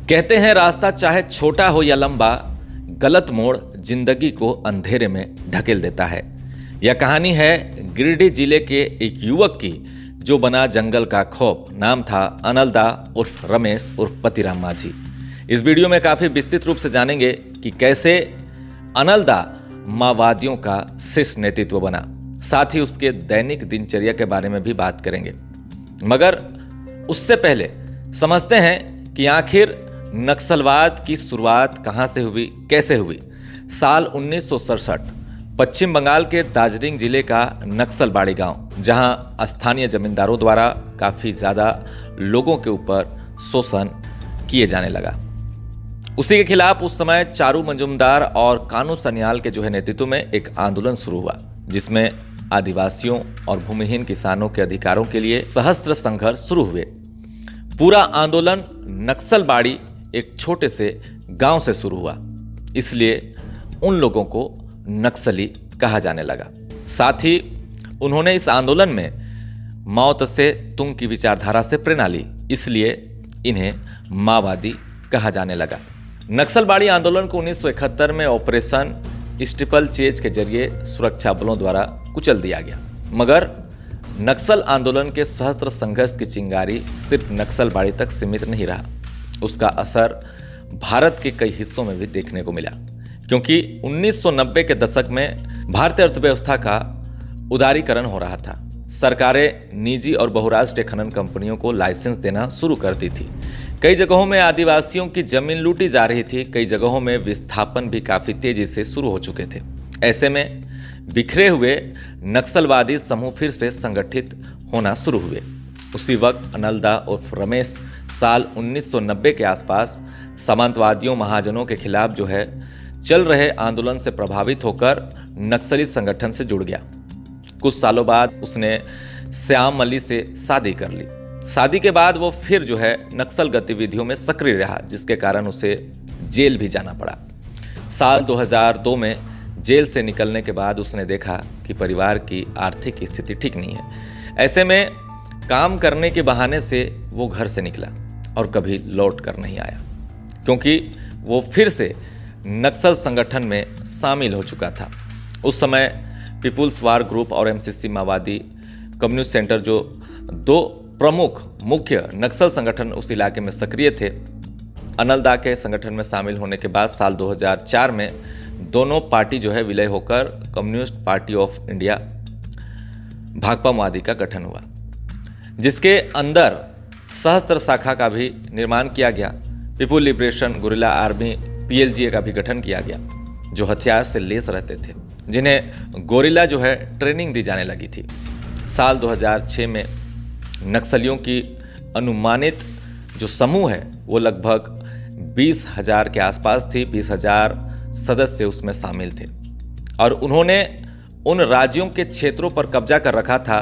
कहते हैं रास्ता चाहे छोटा हो या लंबा, गलत मोड़ जिंदगी को अंधेरे में ढकेल देता है। यह कहानी है गिरिडीह जिले के एक युवक की जो बना जंगल का खौफ। नाम था अनलदा उर्फ रमेश उर्फ पतिराम माझी। इस वीडियो में काफी विस्तृत रूप से जानेंगे कि कैसे अनलदा माओवादियों का शीर्ष नेतृत्व बना। साथ ही उसके दैनिक दिनचर्या के बारे में भी बात करेंगे। मगर उससे पहले समझते हैं कि आखिर नक्सलवाद की शुरुआत कहां से हुई, कैसे हुई। साल 1967 पश्चिम बंगाल के दार्जिलिंग जिले का नक्सलबाड़ी गांव, जहां स्थानीय जमींदारों द्वारा काफी ज्यादा लोगों के ऊपर शोषण किए जाने लगा। उसी के खिलाफ उस समय चारू मजूमदार और कानू सन्याल के नेतृत्व में एक आंदोलन शुरू हुआ, जिसमें आदिवासियों और भूमिहीन किसानों के अधिकारों के लिए सहस्त्र संघर्ष शुरू हुए। पूरा आंदोलन नक्सलबाड़ी एक छोटे से गांव से शुरू हुआ, इसलिए उन लोगों को नक्सली कहा जाने लगा। साथ ही उन्होंने इस आंदोलन में माओ त्से तुंग की विचारधारा से प्रेरणा ली, इसलिए इन्हें माओवादी कहा जाने लगा। नक्सलबाड़ी आंदोलन को 1971 में ऑपरेशन स्टीपल चेज के जरिए सुरक्षा बलों द्वारा कुचल दिया गया। मगर नक्सल आंदोलन के सहस्त्र संघर्ष की चिंगारी सिर्फ नक्सलबाड़ी तक सीमित नहीं रहा। उसका असर भारत के कई हिस्सों में भी देखने को मिला, क्योंकि 1990 के दशक में भारतीय अर्थव्यवस्था का उदारीकरण हो रहा था। सरकारें निजी और बहुराष्ट्रीय खनन कंपनियों को लाइसेंस देना शुरू कर दी थी। कई जगहों में आदिवासियों की जमीन लूटी जा रही थी। कई जगहों में विस्थापन भी काफी तेजी से शुरू हो चुके थे। ऐसे में बिखरे हुए नक्सलवादी समूह फिर से संगठित होना शुरू हुए। उसी वक्त अनलदा उर्फ रमेश साल 1990 के आसपास सामंतवादियों महाजनों के खिलाफ चल रहे आंदोलन से प्रभावित होकर नक्सली संगठन से जुड़ गया। कुछ सालों बाद उसने श्याम मली से शादी कर ली। शादी के बाद वो फिर नक्सल गतिविधियों में सक्रिय रहा, जिसके कारण उसे जेल भी जाना पड़ा। साल 2002 में जेल से निकलने के बाद उसने देखा कि परिवार की आर्थिक स्थिति ठीक नहीं है। ऐसे में काम करने के बहाने से वो घर से निकला और कभी लौट कर नहीं आया, क्योंकि वो फिर से नक्सल संगठन में शामिल हो चुका था। उस समय पीपुल्स वार ग्रुप और एमसीसी माओवादी कम्युनिस्ट सेंटर, जो दो प्रमुख मुख्य नक्सल संगठन उस इलाके में सक्रिय थे। अनलदा के संगठन में शामिल होने के बाद साल 2004 में दोनों पार्टी विलय होकर communist party of India Bhakpa माओवादी का गठन हुआ, जिसके अंदर सहस्त्र शाखा का भी निर्माण किया गया। People liberation guerrilla army PLGA का भी गठन किया गया, जो हथियार से लैस रहते थे, जिन्हें गोरिल्ला ट्रेनिंग दी जाने लगी थी। साल 2006 में नक्सलियों की अनुमानित समूह है वो लगभग 20,000 के आसपास थी। 20,000 सदस्य उसमें शामिल थे और उन्होंने उन राज्यों के क्षेत्रों पर कब्जा कर रखा था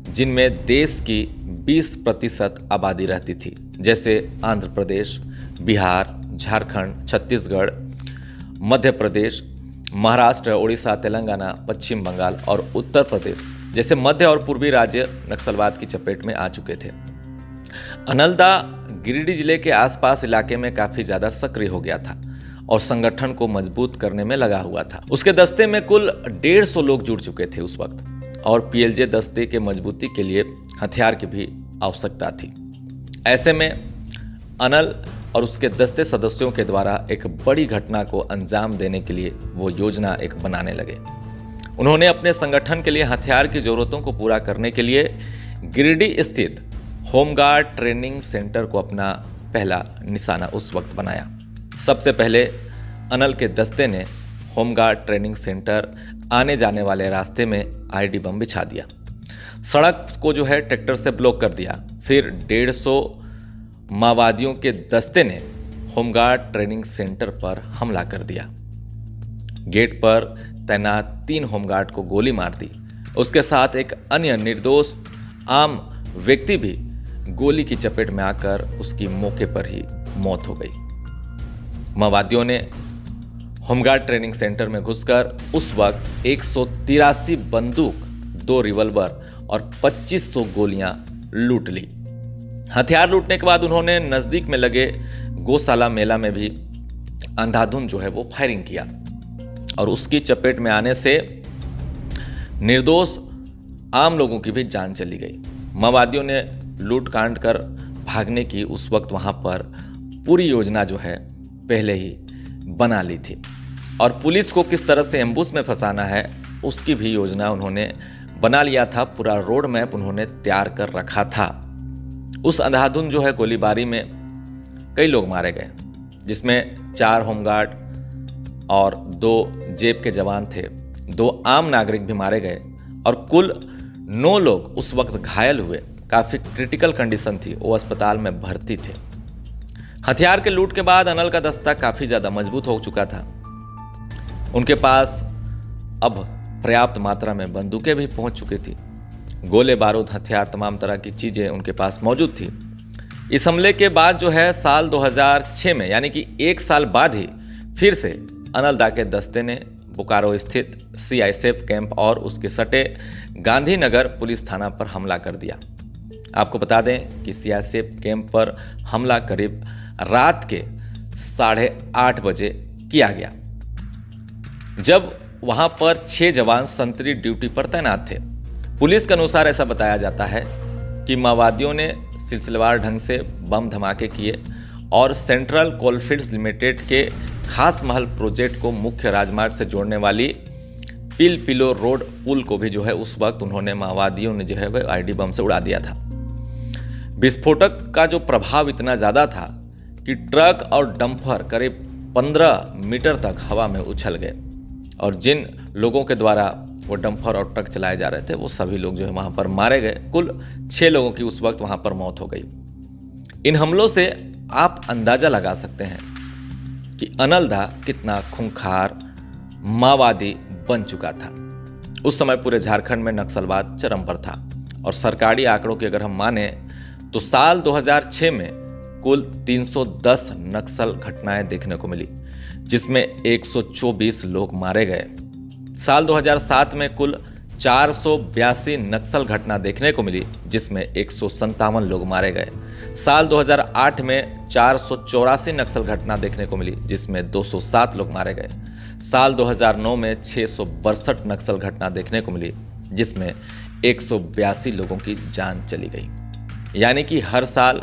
जिनमें देश की 20% आबादी रहती थी, जैसे आंध्र प्रदेश, बिहार, झारखंड, छत्तीसगढ़, मध्य प्रदेश, महाराष्ट्र, उड़ीसा, तेलंगाना, पश्चिम बंगाल और उत्तर प्रदेश जैसे मध्य और पूर्वी राज्य नक्सलवाद की चपेट में आ चुके थे। अनलदा गिरिडीह जिले के आसपास इलाके में काफी ज्यादा सक्रिय हो गया था और संगठन को मजबूत करने में लगा हुआ था। उसके दस्ते में कुल 150 लोग जुड़ चुके थे उस वक्त, और पीएलजे दस्ते के मजबूती के लिए हथियार की भी आवश्यकता थी। ऐसे में अनल और उसके दस्ते सदस्यों के द्वारा एक बड़ी घटना को अंजाम देने के लिए वो योजना बनाने लगे। उन्होंने अपने संगठन के लिए हथियार की जरूरतों को पूरा करने के लिए गिरिडीह स्थित होमगार्ड ट्रेनिंग सेंटर को अपना पहला निशाना उस वक्त बनाया। सबसे पहले अनल के दस्ते ने होमगार्ड ट्रेनिंग सेंटर आने जाने वाले रास्ते में आईडी बम बिछा दिया। सड़क को ट्रैक्टर से ब्लॉक कर दिया। फिर 150 माओवादियों के दस्ते ने होमगार्ड ट्रेनिंग सेंटर पर हमला कर दिया। गेट पर तैनात 3 होमगार्ड को गोली मार दी। उसके साथ एक अन्य निर्दोष आम व्यक्ति भी गोली की चपेट में आकर उसकी मौके पर ही मौत हो गई। माओवादियों ने होमगार्ड ट्रेनिंग सेंटर में घुसकर उस वक्त 183 बंदूक, 2 रिवॉल्वर और 2500 गोलियां लूट ली। हथियार लूटने के बाद उन्होंने नजदीक में लगे गौशाला मेला में भी अंधाधुंध जो है वो फायरिंग किया और उसकी चपेट में आने से निर्दोष आम लोगों की भी जान चली गई। माओवादियों ने लूट कांड कर भागने की उस वक्त वहाँ पर पूरी योजना जो है पहले ही बना ली थी और पुलिस को किस तरह से एम्बुश में फंसाना है उसकी भी योजना उन्होंने बना लिया था। पूरा रोड मैप उन्होंने तैयार कर रखा था। उस अंधाधुंध जो है गोलीबारी में कई लोग मारे गए, जिसमें 4 होमगार्ड और 2 जेब के जवान थे, 2 आम नागरिक भी मारे गए और कुल 9 लोग उस वक्त घायल हुए। काफ़ी क्रिटिकल कंडीशन थी, वो अस्पताल में भर्ती थे। हथियार के लूट के बाद अनल का दस्ता काफ़ी ज़्यादा मजबूत हो चुका था। उनके पास अब पर्याप्त मात्रा में बंदूकें भी पहुंच चुकी थी, गोले बारूद हथियार तमाम तरह की चीज़ें उनके पास मौजूद थी। इस हमले के बाद जो है साल 2006 में, यानी कि 1 साल बाद ही फिर से अनल दा के दस्ते ने बोकारो स्थित CISF कैंप और उसके सटे गांधीनगर पुलिस थाना पर हमला कर दिया। आपको बता दें कि CISF कैंप पर हमला करीब रात के 8:30 बजे किया गया, जब वहां पर 6 जवान संतरी ड्यूटी पर तैनात थे। पुलिस के अनुसार ऐसा बताया जाता है कि माओवादियों ने सिलसिलेवार ढंग से बम धमाके किए और सेंट्रल कोलफील्ड्स लिमिटेड के खास महल प्रोजेक्ट को मुख्य राजमार्ग से जोड़ने वाली पिलो रोड पुल को भी जो है उस वक्त उन्होंने माओवादियों ने जो है वह आईडी बम से उड़ा दिया था। विस्फोटक का जो प्रभाव इतना ज़्यादा था कि ट्रक और डंपर करीब 15 मीटर तक हवा में उछल गए और जिन लोगों के द्वारा वो डंपर और ट्रक चलाए जा रहे थे वो सभी लोग जो है वहाँ पर मारे गए। कुल 6 लोगों की उस वक्त वहाँ पर मौत हो गई। इन हमलों से आप अंदाज़ा लगा सकते हैं कि अनल दा कितना खूंखार माओवादी बन चुका था। उस समय पूरे झारखंड में नक्सलवाद चरम पर था और सरकारी आंकड़ों की अगर हम माने तो साल 2006 में कुल 310 नक्सल घटनाएं देखने को मिली, जिसमें 124 लोग मारे गए। साल 2007 में कुल 482 नक्सल घटना देखने को मिली, जिसमें 157 लोग मारे गए। साल 2008 में 484 नक्सल घटना देखने को मिली, जिसमें 207 लोग मारे गए। साल 2009 में 662 नक्सल घटना देखने को मिली, जिसमें 182 लोगों की जान चली गई। यानी कि हर साल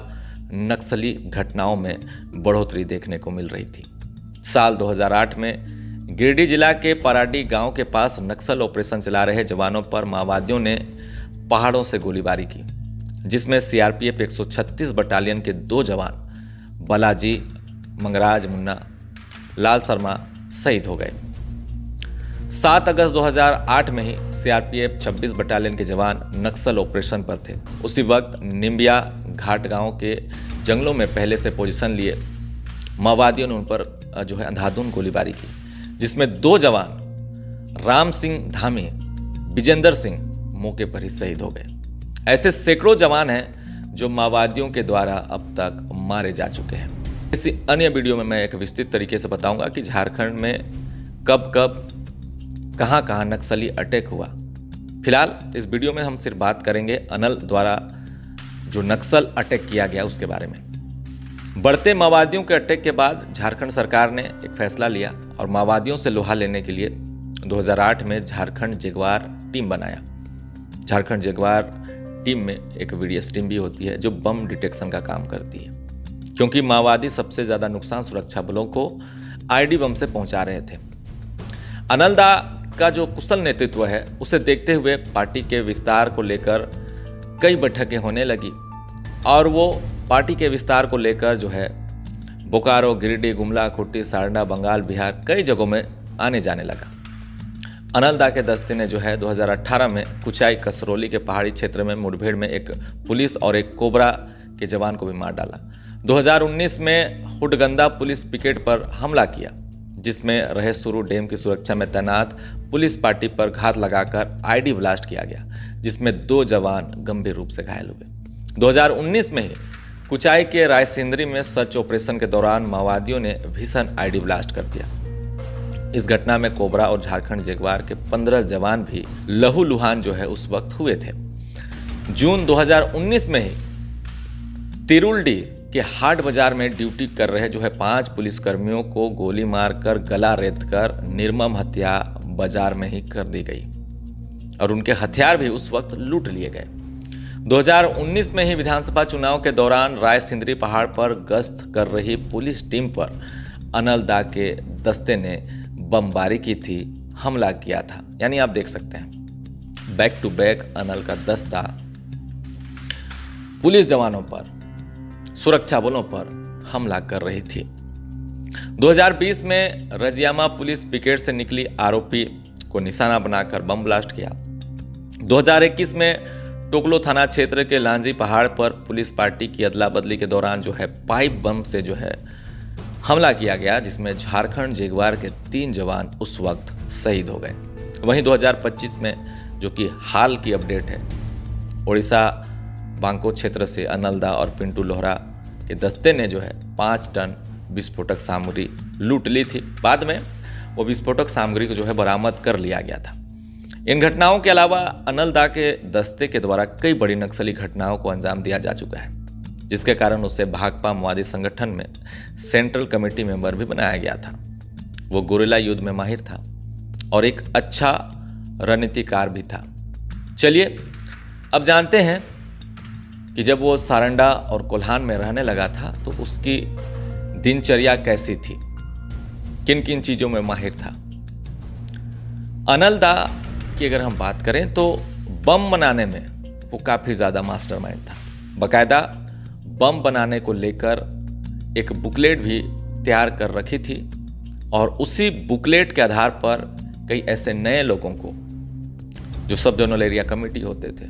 नक्सली घटनाओं में बढ़ोतरी देखने को मिल रही थी। साल 2008 में गिरिडीह जिला के पराडी गांव के पास नक्सल ऑपरेशन चला रहे जवानों पर माओवादियों ने पहाड़ों से गोलीबारी की, जिसमें CRPF 136 बटालियन के 2 जवान बालाजी मंगराज मुन्ना लाल शर्मा शहीद हो गए। 7 अगस्त 2008 में ही CRPF 26 बटालियन के जवान नक्सल ऑपरेशन पर थे। उसी वक्त निम्बिया घाट गांव के जंगलों में पहले से पोजीशन लिए माओवादियों ने उन पर जो है अंधाधुंध गोलीबारी की, जिसमें 2 जवान राम सिंह धामी, विजेंद्र सिंह मौके पर ही शहीद हो गए। ऐसे सैकड़ों जवान हैं जो माओवादियों के द्वारा अब तक मारे जा चुके हैं। इसी अन्य वीडियो में मैं एक विस्तृत तरीके से बताऊंगा कि झारखंड में कब कब कहां कहां नक्सली अटैक हुआ। फिलहाल इस वीडियो में हम सिर्फ बात करेंगे अनल द्वारा जो नक्सल अटैक किया गया उसके बारे में। बढ़ते माओवादियों के अटैक के बाद झारखंड सरकार ने एक फैसला लिया और माओवादियों से लोहा लेने के लिए 2008 में झारखंड जगुआर टीम बनाया। झारखंड जगुआर टीम में एक VDS टीम भी होती है जो बम डिटेक्शन का काम करती है, क्योंकि माओवादी सबसे ज़्यादा नुकसान सुरक्षा बलों को आईडी बम से पहुंचा रहे थे। अनल दा का जो कुशल नेतृत्व है उसे देखते हुए पार्टी के विस्तार को लेकर कई बैठकें होने लगी और वो पार्टी के विस्तार को लेकर जो है बोकारो, गिरिडीह, गुमला, खुट्टी, सारना, बंगाल, बिहार कई जगहों में आने जाने लगा। अनल दा के दस्ते ने जो है 2018 में कुचाई कसरौली के पहाड़ी क्षेत्र में मुठभेड़ में एक पुलिस और एक कोबरा के जवान को भी मार डाला। 2019 में हुडगंदा पुलिस पिकेट पर हमला किया, जिसमें रहेसुरु डैम की सुरक्षा में तैनात पुलिस पार्टी पर घात लगाकर आईडी ब्लास्ट किया गया, जिसमें 2 जवान गंभीर रूप से घायल हुए। 2019 में ही कुचाई के रायसेंद्री में सर्च ऑपरेशन के दौरान माओवादियों ने भीषण आईडी ब्लास्ट कर दिया। इस घटना में कोबरा और झारखंड जगुआर के 15 जवान भी लहूलुहान जो है उस वक्त हुए थे। जून 2019 में ही तिरुलडी कि हाट बाजार में ड्यूटी कर रहे जो है 5 पुलिसकर्मियों को गोली मारकर गला रेतकर निर्मम हत्या बाजार में ही कर दी गई और उनके हथियार भी उस वक्त लूट लिए गए। 2019 में ही विधानसभा चुनाव के दौरान राय सिंदरी पहाड़ पर गश्त कर रही पुलिस टीम पर अनल दा के दस्ते ने बमबारी की थी, हमला किया था। यानी आप देख सकते हैं बैक टू बैक अनल का दस्ता पुलिस जवानों पर, सुरक्षा बलों पर हमला कर रही थी। 2020 में रजियामा पुलिस पिकेट से निकली आरोपी को निशाना बनाकर बम ब्लास्ट किया। 2021 में टोकलो थाना क्षेत्र के लांजी पहाड़ पर पुलिस पार्टी की अदला बदली के दौरान जो है पाइप बम से जो है हमला किया गया, जिसमें झारखंड जगुआर के 3 जवान उस वक्त शहीद हो गए। वहीं 2025 में जो कि हाल की अपडेट है, उड़ीसा बांको क्षेत्र से अनल दा और पिंटू लोहरा के दस्ते ने जो है 5 टन विस्फोटक सामग्री लूट ली थी। बाद में वो विस्फोटक सामग्री को जो है बरामद कर लिया गया था। इन घटनाओं के अलावा अनल दा के दस्ते के द्वारा कई बड़ी नक्सली घटनाओं को अंजाम दिया जा चुका है, जिसके कारण उसे भाकपा माओवादी संगठन में सेंट्रल कमेटी मेंबर भी बनाया गया था। वो गुरिल्ला युद्ध में माहिर था और एक अच्छा रणनीतिकार भी था। चलिए अब जानते हैं कि जब वो सारंडा और कोल्हान में रहने लगा था तो उसकी दिनचर्या कैसी थी, किन किन चीज़ों में माहिर था। अनल दा की अगर हम बात करें तो बम बनाने में वो काफ़ी ज़्यादा मास्टरमाइंड था। बाकायदा बम बनाने को लेकर एक बुकलेट भी तैयार कर रखी थी और उसी बुकलेट के आधार पर कई ऐसे नए लोगों को जो सब जोनल एरिया कमेटी होते थे,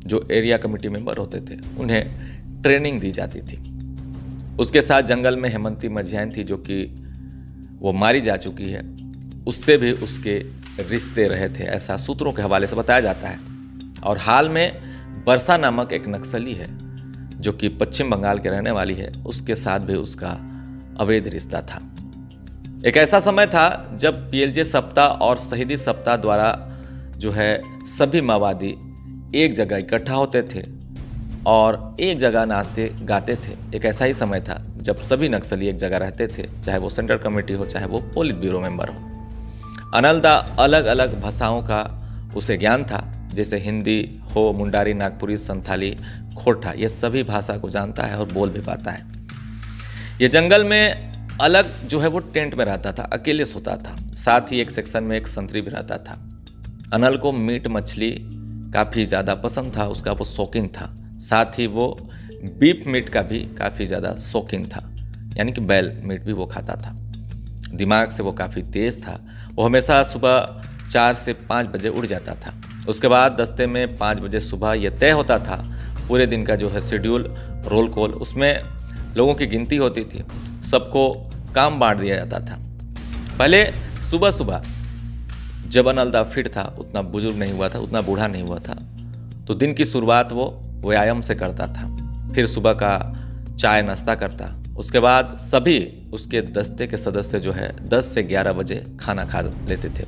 जो एरिया कमेटी मेंबर होते थे, उन्हें ट्रेनिंग दी जाती थी। उसके साथ जंगल में हेमंती मझियान थी जो कि वो मारी जा चुकी है, उससे भी उसके रिश्ते रहे थे, ऐसा सूत्रों के हवाले से बताया जाता है। और हाल में बरसा नामक एक नक्सली है जो कि पश्चिम बंगाल के रहने वाली है, उसके साथ भी उसका अवैध रिश्ता था। एक ऐसा समय था जब पीएलजे सप्ताह और शहीदी सप्ताह द्वारा जो है सभी माओवादी एक जगह इकट्ठा होते थे और एक जगह नाचते गाते थे। एक ऐसा ही समय था जब सभी नक्सली एक जगह रहते थे, चाहे वो सेंट्रल कमेटी हो, चाहे वो पोलित ब्यूरो मेंबर हो। अनल दा अलग अलग भाषाओं का उसे ज्ञान था, जैसे हिंदी हो, मुंडारी, नागपुरी, संथाली, खोरठा, ये सभी भाषा को जानता है और बोल भी पाता है। ये जंगल में अलग जो है वो टेंट में रहता था, अकेले सोता था। साथ ही एक सेक्शन में एक संतरी भी रहता था। अनल को मीट मछली काफ़ी ज़्यादा पसंद था, उसका वो शौकीन था। साथ ही वो बीफ मीट का भी काफ़ी ज़्यादा शौकीन था, यानी कि बैल मीट भी वो खाता था। दिमाग से वो काफ़ी तेज़ था। वो हमेशा सुबह 4 से 5 बजे उठ जाता था। उसके बाद दस्ते में 5 बजे सुबह ये तय होता था पूरे दिन का जो है शेड्यूल, रोल कॉल, उसमें लोगों की गिनती होती थी, सबको काम बांट दिया जाता था। पहले सुबह सुबह जब अनल दा फिट था, उतना बुजुर्ग नहीं हुआ था, उतना बूढ़ा नहीं हुआ था, तो दिन की शुरुआत वो व्यायाम से करता था। फिर सुबह का चाय नाश्ता करता। उसके बाद सभी उसके दस्ते के सदस्य जो है 10 से 11 बजे खाना खा लेते थे।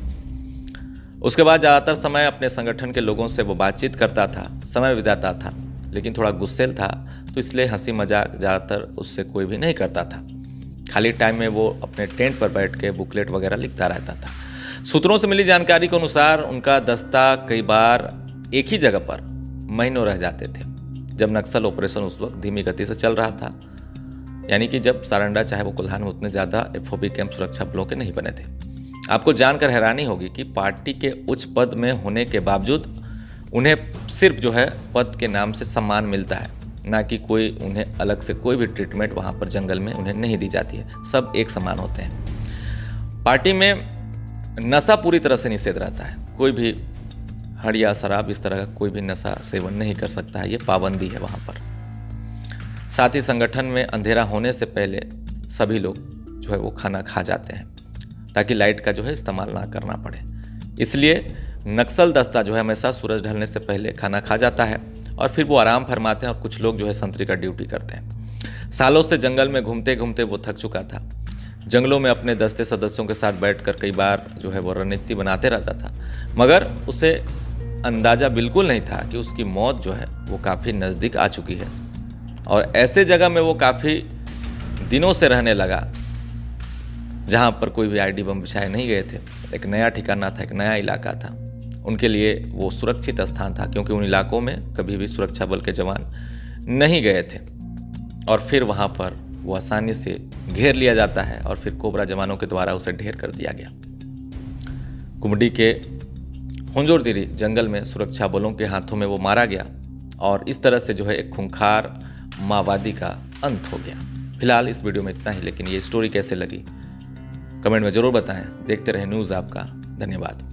उसके बाद ज़्यादातर समय अपने संगठन के लोगों से वो बातचीत करता था, समय बिताता था, लेकिन थोड़ा गुस्सेल था तो इसलिए हंसी मजाक ज़्यादातर उससे कोई भी नहीं करता था। खाली टाइम में वो अपने टेंट पर बैठ के बुकलेट वगैरह लिखता रहता था। सूत्रों से मिली जानकारी के अनुसार उनका दस्ता कई बार एक ही जगह पर महीनों रह जाते थे, जब नक्सल ऑपरेशन उस वक्त धीमी गति से चल रहा था, यानी कि जब सारंडा चाहे वो कोल्हान में उतने ज़्यादा एफओबी कैंप सुरक्षा बलों के नहीं बने थे। आपको जानकर हैरानी होगी कि पार्टी के उच्च पद में होने के बावजूद उन्हें सिर्फ जो है पद के नाम से सम्मान मिलता है, ना कि कोई उन्हें अलग से कोई भी ट्रीटमेंट वहाँ पर जंगल में उन्हें नहीं दी जाती है। सब एक समान होते हैं। पार्टी में नशा पूरी तरह से निषेध रहता है। कोई भी हड़िया, शराब, इस तरह का कोई भी नशा सेवन नहीं कर सकता है, ये पाबंदी है वहाँ पर। साथ ही संगठन में अंधेरा होने से पहले सभी लोग जो है वो खाना खा जाते हैं, ताकि लाइट का जो है इस्तेमाल ना करना पड़े। इसलिए नक्सल दस्ता जो है हमेशा सूरज ढलने से पहले खाना खा जाता है और फिर वो आराम फरमाते हैं और कुछ लोग जो है संतरी का ड्यूटी करते हैं। सालों से जंगल में घूमते घूमते वो थक चुका था। जंगलों में अपने दस्ते सदस्यों के साथ बैठकर कई बार जो है वो रणनीति बनाते रहता था, मगर उसे अंदाज़ा बिल्कुल नहीं था कि उसकी मौत जो है वो काफ़ी नज़दीक आ चुकी है। और ऐसे जगह में वो काफ़ी दिनों से रहने लगा जहाँ पर कोई भी आईडी बम बिछाए नहीं गए थे। एक नया ठिकाना था, एक नया इलाका था, उनके लिए वो सुरक्षित स्थान था, क्योंकि उन इलाकों में कभी भी सुरक्षा बल के जवान नहीं गए थे। और फिर वहाँ पर वो आसानी से घेर लिया जाता है और फिर कोबरा जवानों के द्वारा उसे ढेर कर दिया गया। कुमडी के हुंजोरदिरी जंगल में सुरक्षा बलों के हाथों में वो मारा गया और इस तरह से जो है एक खूंखार माओवादी का अंत हो गया। फिलहाल इस वीडियो में इतना ही, लेकिन ये स्टोरी कैसे लगी कमेंट में ज़रूर बताएं। देखते रहें न्यूज़ आपका। धन्यवाद।